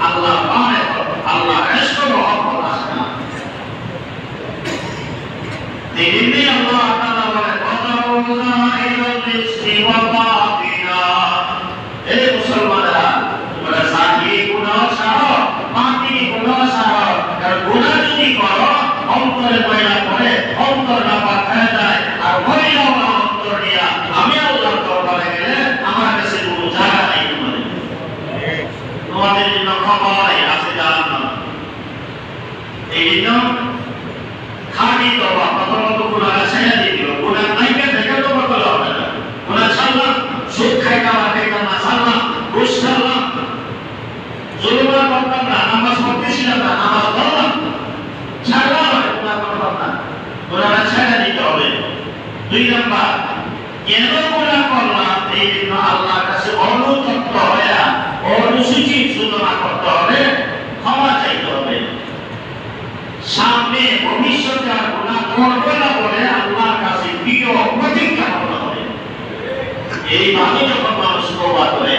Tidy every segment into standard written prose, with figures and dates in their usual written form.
আল্লাহ মানে আল্লাহ ইশক মহব্বত আসে না। তিনি আল্লাহ তাআলা বলে ওয়াতাউনা ইলাল ইস্তিওয়াতিনা, এই মুসলমানরা তোমরা সাহিয়ে গুনাহ ছাড়ো, বাকি গুনাহ ছাড়ো। কারণ গুনাহ যদি করো অন্তরে ময়লা পড়ে, অন্তর নাপাক হয়ে যায়, আর ময়লা অন্তর নিয়ে আমি আল্লাহর দরবারে গেলে আমার কাছে কোনো জায়গা নাই। তোমাদের জন্য ক্ষমাই আছে জাহান্নাম। এই জন্য খালি তওবা, প্রথমত গুনাহ ছেড়ে দিও, গুনাহ নাইকে থেকে তওবা করা হবে না। গুনাহ ছাড়লাম, সুদ খাইতাম আর খাইতাম না, ছাড়লাম, ঘুষ ছাড়লাম, জুলুম করতাম না, নামাজ পড়তেছিলাম না, নামাজ পড়লাম, ছাড়লাম, গুনাহ করতাম না, গুনাহ ছেড়ে দিতে হবে। 2 নাম্বার, কেন গুনাহ করলাম এই জন্য আল্লাহর কাছে অনুতপ্ত হয়ে অনুসূচি সুতরা করতে হবে, ক্ষমা চাইতে হবে। সামনে ভবিষ্যতে আর গুনাহ করবে না বলে আল্লাহর কাছে প্রিয় প্রতিজ্ঞা করতে হবে। এইভাবে যখন মানুষ তওবা করে,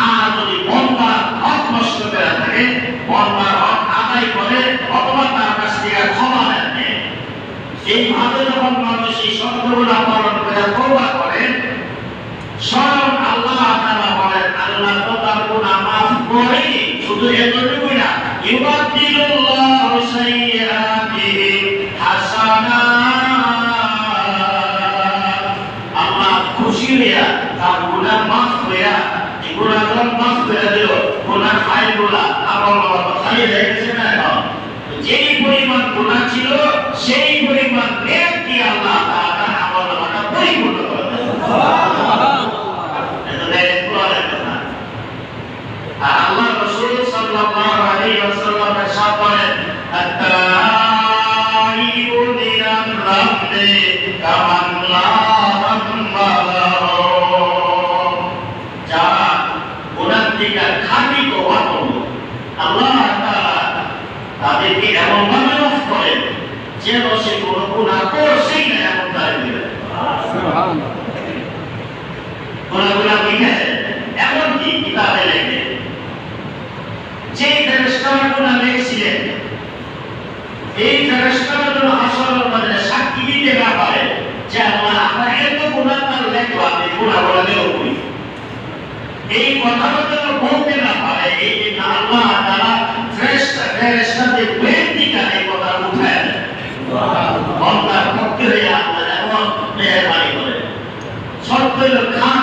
আর যদি বন্দার হক নষ্ট করে থাকে, বন্দার হক আদায় করে অথবা তার কাছ থেকে ক্ষমা নেয়, এইভাবে যখন মানুষ এই শর্তগুলো পালন করে তওবা করে, স্বয়ং আল্লাহ তাআলা বলেন আল্লাহ তো তার গুনাহ মাফ করে, শুধু এতটুকুই না, ইউবাদদিলুল্লাহু সাইয়্যাতিহিম হাসানাত, আল্লাহ খুশি হইয়া তার গুনাহ মাফ কইরা এই গুনাহগুলো মাফ করে দিল। গুনাহ ফাইলগুলো আমল খালি দেখেছে না, যেই পরিমাণ গুনাহ ছিল সেই পরিমাণ নেক দিয়ে আল্লাহ তাআলা আমলটা পরিপূর্ণ করে দেন। আল্লাহ রাসূল সাল্লাল্লাহু আলাইহি ওয়াসাল্লাম ইরশাদ করেন আত-তাইবু মিনাল রাব্বি কামান লা যামবা লাহু, যারা গুনাহ থেকে খাঁটি তওবা করবে আল্লাহ তাআলা তাদেরকে এমন ভাবে মাফ করেন যেন সে কোনো গুনাহ করছেই না এমন তাই দিবেন। সুবহানাল্লাহ। গুনাহগুলো লিখেছে, এমনকি কিতাবে লেখে যে ফেরেশতারা গুনাহ লিখছিলেন, এই ফেরেশতারা যেন হাসরের ময়দানে সাক্ষী দিতে না পারে যে আল্লাহ আমরা এত গুনাহ তার লেখলাম, এই গুনাহগুলো দেও কই, এই কথাটা যেন বলতে না পারে। এই জন্য আল্লাহ তাআলা ফেরেশতাদের বেদিকা এই কথা উঠায় দেন। সুবহানাল্লাহ। বান্দার পক্ষে আল্লাহ এমন মেহেরবানি করে। সত্য হলো খান